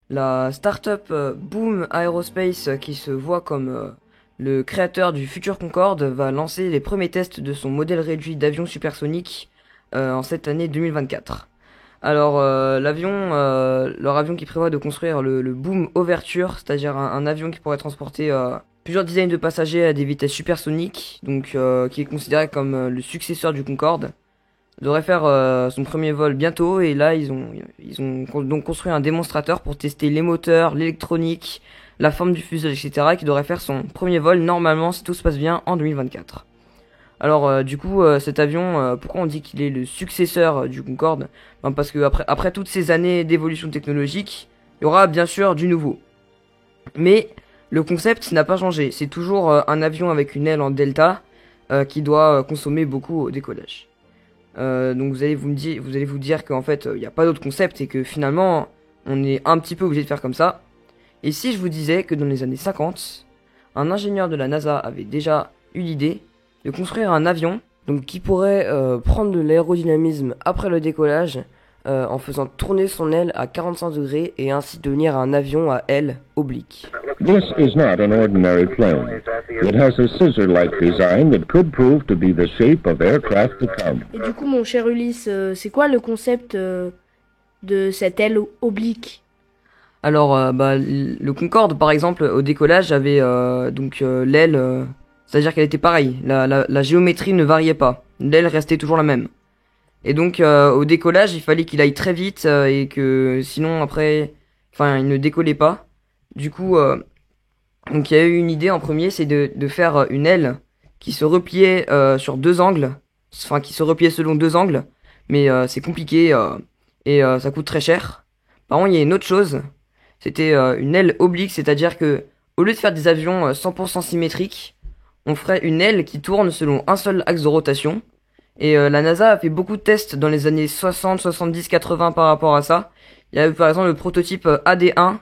La startup Boom Aerospace, qui se voit comme le créateur du futur Concorde, va lancer les premiers tests de son modèle réduit d'avion supersonique en cette année 2024. Alors, leur avion qui prévoit de construire le Boom Overture, c'est-à-dire un avion qui pourrait transporter plusieurs dizaines de passagers à des vitesses supersoniques, donc qui est considéré comme le successeur du Concorde, devrait faire son premier vol bientôt. Et là, ils ont donc construit un démonstrateur pour tester les moteurs, l'électronique, la forme du fuselage, etc., qui devrait faire son premier vol normalement, si tout se passe bien, en 2024. Alors du coup, cet avion, pourquoi on dit qu'il est le successeur du Concorde? Ben, parce que après toutes ces années d'évolution technologique, il y aura bien sûr du nouveau. Mais le concept n'a pas changé. C'est toujours un avion avec une aile en delta qui doit consommer beaucoup au décollage. Donc vous allez vous dire qu'en fait, il n'y a pas d'autre concept et que finalement, on est un petit peu obligé de faire comme ça. Et si je vous disais que dans les années 50, un ingénieur de la NASA avait déjà eu l'idée de construire un avion donc qui pourrait prendre de l'aérodynamisme après le décollage en faisant tourner son aile à 45 degrés et ainsi devenir un avion à aile oblique. This is not an ordinary plane. It has a scissor-like design that could prove to be the shape of aircraft to come. Et du coup, mon cher Ulysse, c'est quoi le concept de cette aile oblique? Alors, le Concorde, par exemple, au décollage, avait l'aile, c'est-à-dire qu'elle était pareille. La géométrie ne variait pas. L'aile restait toujours la même. Et donc, au décollage, il fallait qu'il aille très vite et que sinon, après, enfin, il ne décollait pas. Du coup, donc il y a eu une idée en premier, c'est de faire une aile qui se repliait sur deux angles, enfin, qui se repliait selon deux angles, mais c'est compliqué et ça coûte très cher. Par contre, il y a une autre chose. C'était une aile oblique, c'est-à-dire que au lieu de faire des avions 100% symétriques, on ferait une aile qui tourne selon un seul axe de rotation. Et la NASA a fait beaucoup de tests dans les années 60, 70, 80 par rapport à ça. Il y a par exemple le prototype AD1,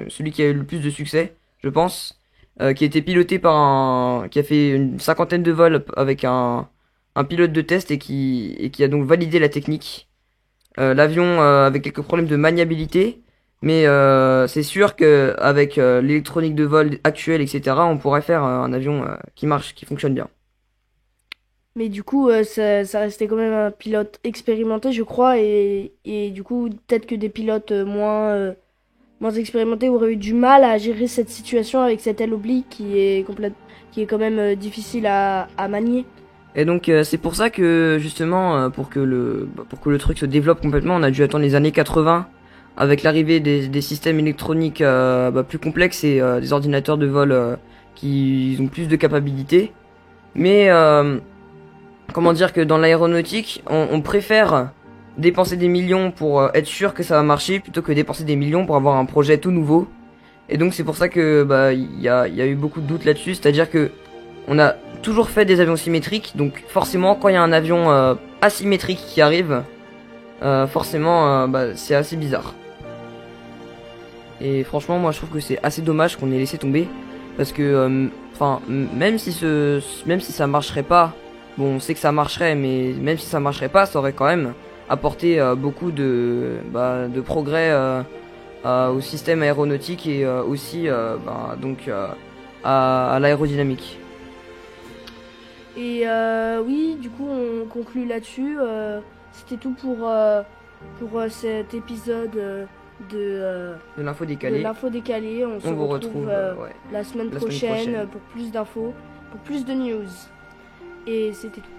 celui qui a eu le plus de succès, je pense, qui a été piloté qui a fait une cinquantaine de vols avec un pilote de test et qui a donc validé la technique. L'avion avait quelques problèmes de maniabilité, mais c'est sûr que avec l'électronique de vol actuelle, etc., on pourrait faire un avion qui marche, qui fonctionne bien. Mais du coup, ça restait quand même un pilote expérimenté, je crois, et du coup, peut-être que des pilotes moins expérimentés auraient eu du mal à gérer cette situation avec cette aile oblique qui est quand même difficile à manier. Et donc c'est pour ça que justement pour que le truc se développe complètement, on a dû attendre les années 80 avec l'arrivée des systèmes électroniques plus complexes et des ordinateurs de vol qui ont plus de capacités. Mais comment dire que dans l'aéronautique, on préfère dépenser des millions pour être sûr que ça va marcher plutôt que dépenser des millions pour avoir un projet tout nouveau. Et donc c'est pour ça que il y a eu beaucoup de doutes là-dessus, c'est-à-dire que on a toujours fait des avions symétriques, donc forcément quand il y a un avion asymétrique qui arrive, forcément c'est assez bizarre. Et franchement moi je trouve que c'est assez dommage qu'on ait laissé tomber, parce que même si ça marcherait pas, bon on sait que ça marcherait, mais même si ça marcherait pas, ça aurait quand même apporté beaucoup de progrès au système aéronautique et aussi à l'aérodynamique. Et oui, du coup, on conclut là-dessus. C'était tout pour cet épisode De l'info de décalée. l'info décalée. On se On vous retrouve retrouve la semaine la semaine prochaine prochaine. pour plus d'infos, pour plus de news. Et c'était tout.